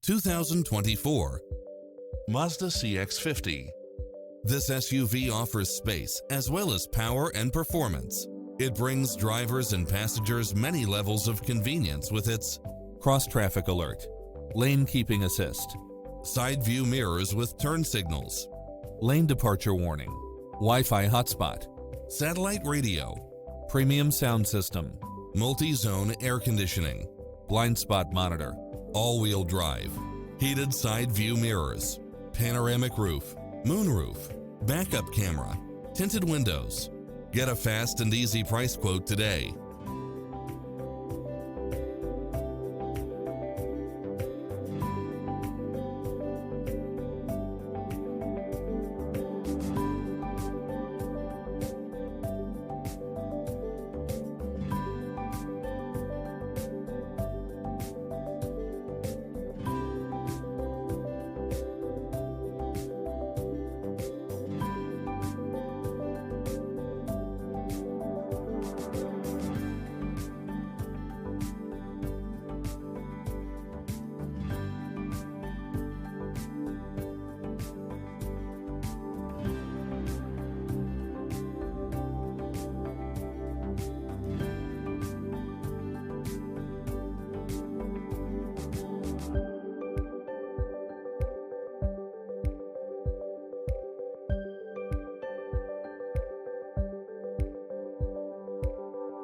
2024 Mazda CX-50. This SUV offers space as well as power and performance. It brings drivers and passengers many levels of convenience with its cross-traffic alert, lane keeping assist, side view mirrors with turn signals, lane departure warning, Wi-Fi hotspot, satellite radio, premium sound system, multi-zone air conditioning, blind spot monitor, all-wheel drive, heated side view mirrors, panoramic roof, moonroof, backup camera, tinted windows. Get a fast and easy price quote today.